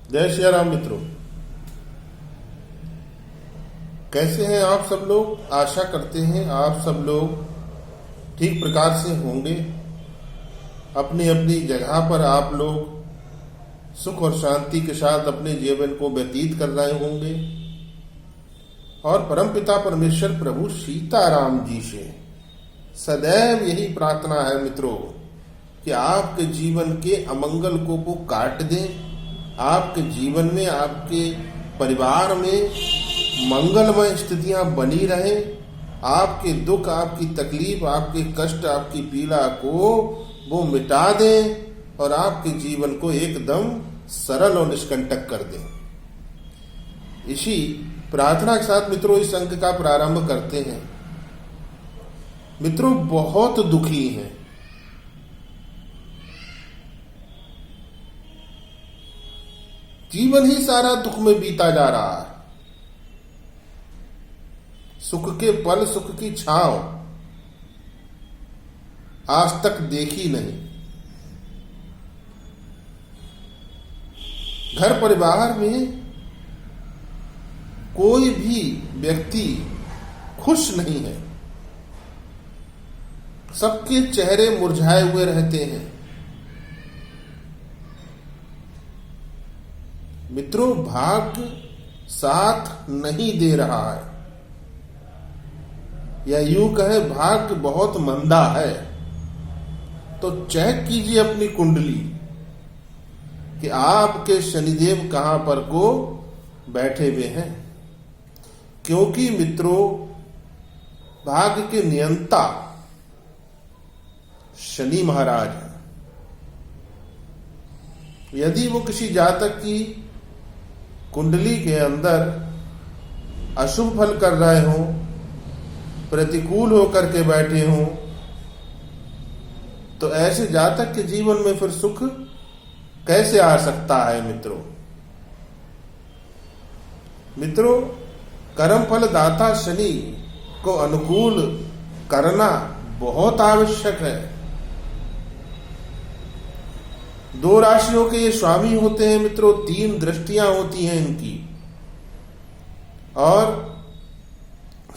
जय श्री राम मित्रों, कैसे हैं आप सब लोग। आशा करते हैं आप सब लोग ठीक प्रकार से होंगे। अपनी अपनी जगह पर आप लोग सुख और शांति के साथ अपने जीवन को व्यतीत कर रहे होंगे और परमपिता परमेश्वर प्रभु सीताराम जी से सदैव यही प्रार्थना है मित्रों कि आपके जीवन के अमंगल को वो काट दें, आपके जीवन में, आपके परिवार में मंगलमय स्थितियां बनी रहें, आपके दुख, आपकी तकलीफ, आपके कष्ट, आपकी पीड़ा को वो मिटा दें और आपके जीवन को एकदम सरल और निष्कंटक कर दें। इसी प्रार्थना के साथ मित्रों इस अंक का प्रारंभ करते हैं। मित्रों, बहुत दुखी हैं, जीवन ही सारा दुख में बीता जा रहा है। सुख के पल, सुख की छांव आज तक देखी नहीं। घर परिवार में कोई भी व्यक्ति खुश नहीं है, सबके चेहरे मुरझाए हुए रहते हैं। मित्रों, भाग्य साथ नहीं दे रहा है, या यूं कहे भाग्य बहुत मंदा है। तो चेक कीजिए अपनी कुंडली कि आपके शनिदेव कहां पर को बैठे हुए हैं, क्योंकि मित्रों भाग्य के नियंता शनि महाराज हैं। यदि वो किसी जातक की कुंडली के अंदर अशुभ फल कर रहे हों, प्रतिकूल होकर के बैठे हों, तो ऐसे जातक के जीवन में फिर सुख कैसे आ सकता है मित्रों। मित्रों, कर्म फल दाता शनि को अनुकूल करना बहुत आवश्यक है। दो राशियों के ये स्वामी होते हैं मित्रों, 3 दृष्टियां होती हैं इनकी, और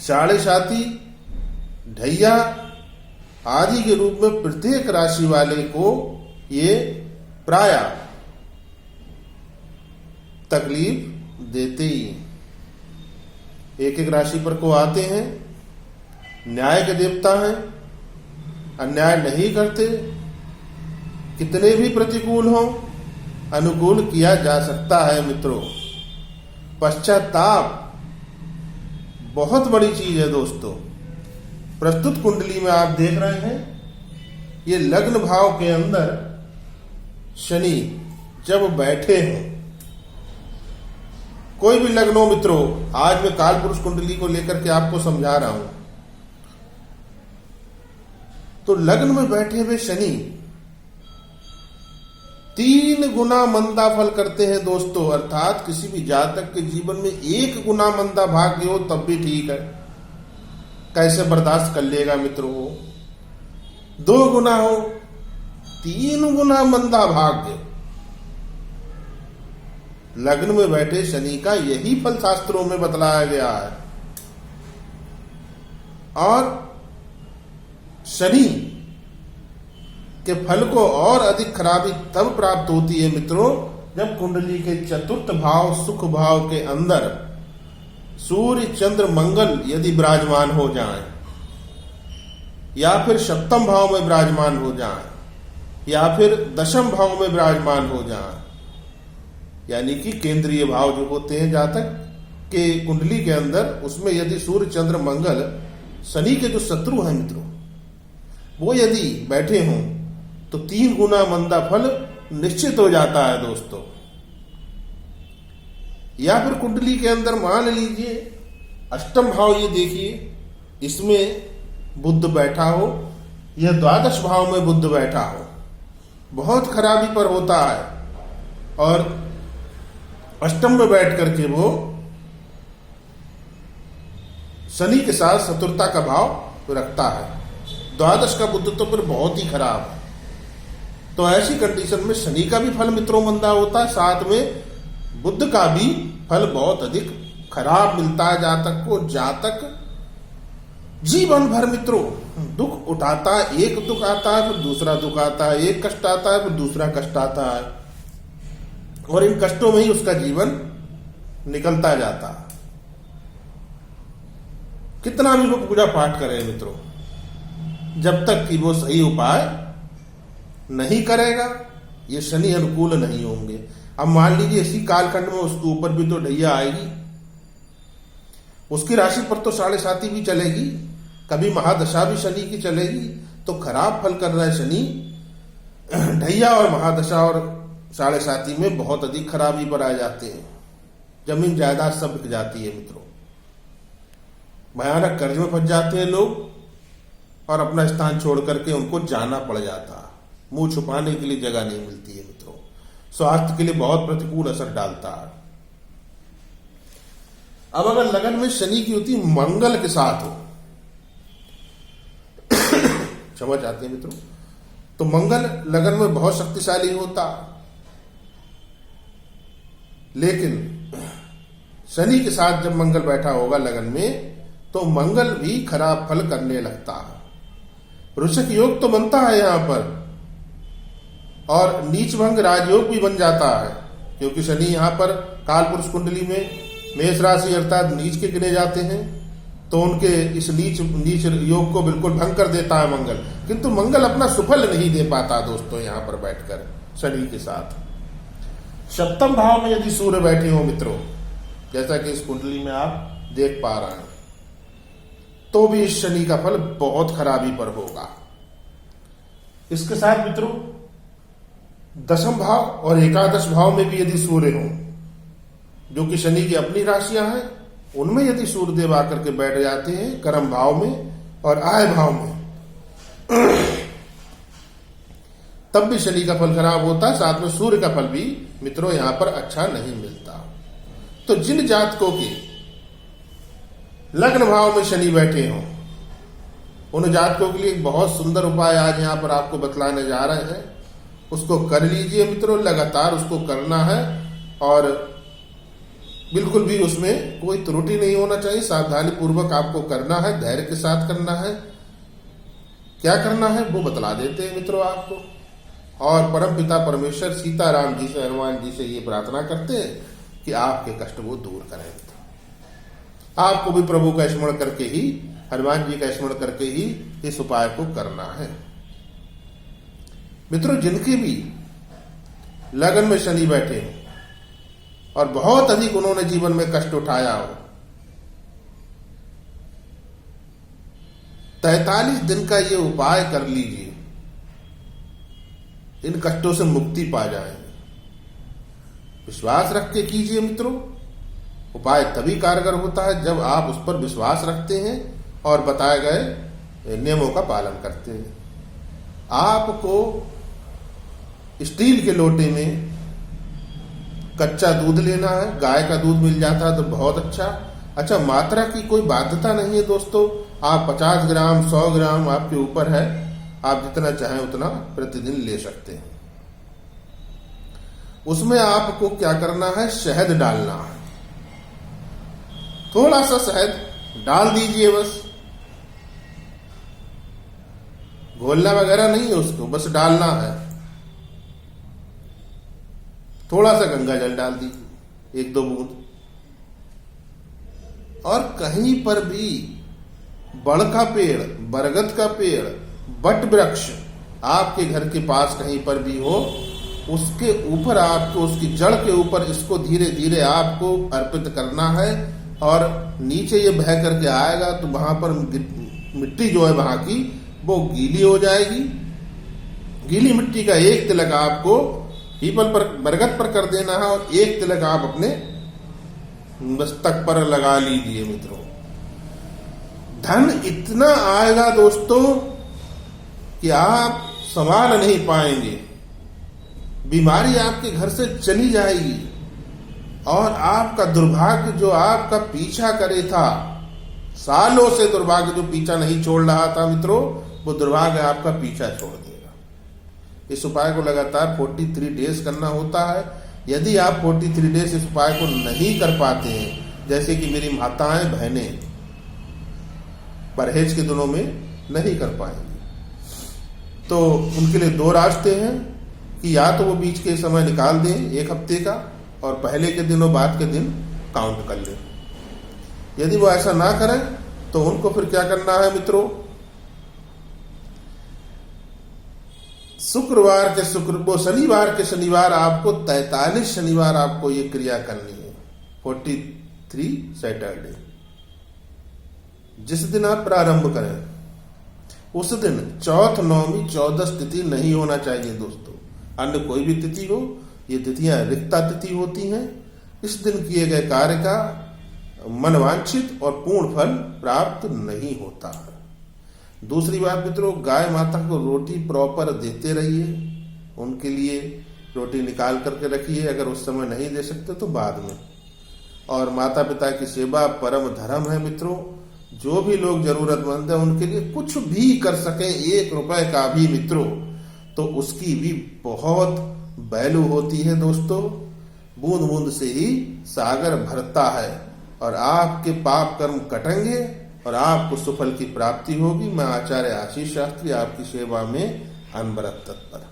साढ़े साथी, ढैया आदि के रूप में प्रत्येक राशि वाले को ये प्राय तकलीफ देते ही। एक एक राशि पर को आते हैं, न्याय के देवता हैं, अन्याय नहीं करते, कितने भी प्रतिकूल हो अनुकूल किया जा सकता है मित्रों। पश्चाताप बहुत बड़ी चीज है दोस्तों। प्रस्तुत कुंडली में आप देख रहे हैं, ये लग्न भाव के अंदर शनि जब बैठे हैं, कोई भी लग्न हो मित्रों, आज मैं काल पुरुष कुंडली को लेकर के आपको समझा रहा हूं। तो लग्न में बैठे हुए शनि 3 गुना मंदा फल करते हैं दोस्तों। अर्थात किसी भी जातक के जीवन में 1 गुना मंदा भाग्य हो तब भी ठीक है, कैसे बर्दाश्त कर लेगा मित्रों। 2 गुना हो, 3 गुना मंदा भाग्य। लग्न में बैठे शनि का यही फल शास्त्रों में बतलाया गया है। और शनि के फल को और अधिक खराबी तब प्राप्त होती है मित्रों, जब कुंडली के चतुर्थ भाव सुख भाव के अंदर सूर्य चंद्र मंगल यदि विराजमान हो जाएं, या फिर सप्तम भाव में विराजमान हो जाएं, या फिर दशम भाव में विराजमान हो जाएं, यानी कि केंद्रीय भाव जो होते हैं जातक के कुंडली के अंदर, उसमें यदि सूर्य चंद्र मंगल शनि के जो शत्रु हैं मित्रों, वो यदि बैठे हों तो 3 गुना मंदा फल निश्चित हो जाता है दोस्तों। या फिर कुंडली के अंदर मान लीजिए अष्टम भाव, ये देखिए इसमें बुध बैठा हो, या द्वादश भाव में बुध बैठा हो, बहुत खराबी पर होता है। और अष्टम में बैठ करके वो शनि के साथ शत्रुता का भाव रखता है। द्वादश का बुध तो फिर बहुत ही खराब है। तो ऐसी कंडीशन में शनि का भी फल मित्रों मंदा होता है, साथ में बुध का भी फल बहुत अधिक खराब मिलता है जातक को। जातक जीवन भर मित्रों दुख उठाता है, एक दुख आता है फिर दूसरा दुख आता है, एक कष्ट आता है फिर दूसरा कष्ट आता है, और इन कष्टों में ही उसका जीवन निकलता जाता है। कितना भी वो पूजा पाठ करे मित्रों, जब तक कि वो सही उपाय नहीं करेगा, ये शनि अनुकूल नहीं होंगे। अब मान लीजिए इसी कालखंड में उसके ऊपर भी तो ढैया आएगी, उसकी राशि पर तो 7.5 भी चलेगी, कभी महादशा भी शनि की चलेगी, तो खराब फल कर रहा है शनि। ढैया और महादशा और 7.5 में बहुत अधिक खराबी पर आ जाते हैं, जमीन जायदाद सब बिक जाती है मित्रों, भयानक कर्ज में फंस जाते हैं लोग, और अपना स्थान छोड़ करके उनको जाना पड़ जाता है, मुंह छुपाने के लिए जगह नहीं मिलती है मित्रों। स्वास्थ्य के लिए बहुत प्रतिकूल असर डालता है। अब अगर लगन में शनि की युति मंगल के साथ हो, समझ आते हैं मित्रों, तो मंगल लगन में बहुत शक्तिशाली होता, लेकिन शनि के साथ जब मंगल बैठा होगा लगन में, तो मंगल भी खराब फल करने लगता है। वृश्चिक योग तो बनता है यहां पर, और नीच भंग राजयोग भी बन जाता है, क्योंकि शनि यहां पर कालपुरुष कुंडली में मेष राशि अर्थात नीच के गिने जाते हैं, तो उनके इस नीच योग को बिल्कुल भंग कर देता है मंगल। किंतु मंगल अपना सुफल नहीं दे पाता दोस्तों यहां पर बैठकर शनि के साथ। सप्तम भाव में यदि सूर्य बैठे हो मित्रों, जैसा कि इस कुंडली में आप देख पा रहे हैं, तो भी इस शनि का फल बहुत खराबी पर होगा। इसके साथ मित्रों दशम भाव और एकादश भाव में भी यदि सूर्य हो, जो कि शनि की अपनी राशियां हैं, उनमें यदि सूर्यदेव आकर के बैठ जाते हैं कर्म भाव में और आय भाव में, तब भी शनि का फल खराब होता है। साथ में सूर्य का फल भी मित्रों यहां पर अच्छा नहीं मिलता। तो जिन जातकों के लग्न भाव में शनि बैठे हों, उन जातकों के लिए एक बहुत सुंदर उपाय आज यहां पर आपको बतलाने जा रहे हैं। उसको कर लीजिए मित्रों, लगातार उसको करना है, और बिल्कुल भी उसमें कोई त्रुटि नहीं होना चाहिए। सावधानी पूर्वक आपको करना है, धैर्य के साथ करना है। क्या करना है वो बतला देते हैं मित्रों आपको, और परम पिता परमेश्वर सीताराम जी से, हनुमान जी से ये प्रार्थना करते हैं कि आपके कष्ट वो दूर करें। आपको भी प्रभु का स्मरण करके ही, हनुमान जी का स्मरण करके ही इस उपाय को करना है मित्रों। जिनके भी लगन में शनि बैठे हो और बहुत अधिक उन्होंने जीवन में कष्ट उठाया हो, 43 दिन का ये उपाय कर लीजिए, इन कष्टों से मुक्ति पा जाएंगे। विश्वास रख के कीजिए मित्रों। उपाय तभी कारगर होता है जब आप उस पर विश्वास रखते हैं और बताए गए नियमों का पालन करते हैं। आपको स्टील के लोटे में कच्चा दूध लेना है, गाय का दूध मिल जाता है तो बहुत अच्छा। मात्रा की कोई बाध्यता नहीं है दोस्तों, आप 50 ग्राम 100 ग्राम आपके ऊपर है, आप जितना चाहें उतना प्रतिदिन ले सकते हैं। उसमें आपको क्या करना है, शहद डालना है, थोड़ा सा शहद डाल दीजिए बस, घोलना वगैरह नहीं है उसको, बस डालना है। थोड़ा सा गंगा जल डाल दीजिए, 1-2 बूंद। और कहीं पर भी बड़ का पेड़, बरगद का पेड़, बट वृक्ष आपके घर के पास कहीं पर भी हो, उसके ऊपर आपको, उसकी जड़ के ऊपर इसको धीरे धीरे आपको अर्पित करना है। और नीचे ये बह करके आएगा तो वहां पर मिट्टी जो है वहां की वो गीली हो जाएगी। गीली मिट्टी का एक तिलक आपको पीपल पर, बरगद पर कर देना है, और एक तिलक आप अपने मस्तक पर लगा लीजिए मित्रों। धन इतना आएगा दोस्तों कि आप संभाल नहीं पाएंगे, बीमारी आपके घर से चली जाएगी, और आपका दुर्भाग्य जो आपका पीछा करे था, सालों से दुर्भाग्य जो पीछा नहीं छोड़ रहा था मित्रों, वो दुर्भाग्य आपका पीछा छोड़ देगा। इस उपाय को लगातार 43 डेज करना होता है। यदि आप 43 डेज इस उपाय को नहीं कर पाते हैं, जैसे कि मेरी माताएं बहनें परहेज के दिनों में नहीं कर पाएंगी, तो उनके लिए 2 रास्ते हैं कि या तो वो बीच के समय निकाल दें 1 हफ्ते का और पहले के दिन और बाद के दिन काउंट कर लें। यदि वो ऐसा ना करें तो उनको फिर क्या करना है मित्रों, शनिवार के शनिवार आपको 43 शनिवार आपको ये क्रिया करनी है। 43 सैटरडे जिस दिन आप प्रारंभ करें उस दिन चौथ, नौमी, 14 तिथि नहीं होना चाहिए दोस्तों। अन्य कोई भी तिथि हो, ये तिथियां रिक्ता तिथि होती हैं। इस दिन किए गए कार्य का मनवांछित और पूर्ण फल प्राप्त नहीं होता है। दूसरी बात मित्रों, गाय माता को रोटी प्रॉपर देते रहिए, उनके लिए रोटी निकाल करके रखिए। अगर उस समय नहीं दे सकते तो बाद में। और माता पिता की सेवा परम धर्म है मित्रों। जो भी लोग जरूरतमंद है उनके लिए कुछ भी कर सके, 1 रुपए का भी मित्रों, तो उसकी भी बहुत वैल्यू होती है दोस्तों। बूंद बूंद से ही सागर भरता है और आपके पाप कर्म कटेंगे और आपको सुफल की प्राप्ति होगी। मैं आचार्य आशीष शास्त्री आपकी सेवा में अनवरत तत्पर।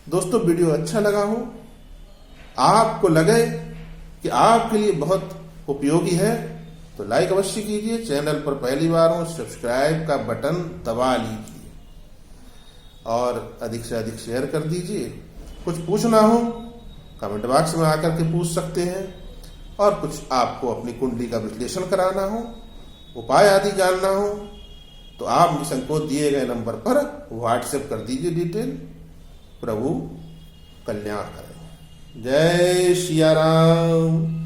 दोस्तों वीडियो अच्छा लगा हो, आपको लगे कि आपके लिए बहुत उपयोगी है तो लाइक अवश्य कीजिए। चैनल पर पहली बार हो सब्सक्राइब का बटन दबा लीजिए और अधिक से अधिक शेयर कर दीजिए। कुछ पूछना हो कमेंट बॉक्स में आकर के पूछ सकते हैं, और कुछ आपको अपनी कुंडली का विश्लेषण कराना हो, उपाय आदि जानना हो तो आप निसंकोच दिए गए नंबर पर व्हाट्सएप कर दीजिए डिटेल। प्रभु कल्याण करें। जय सिया राम।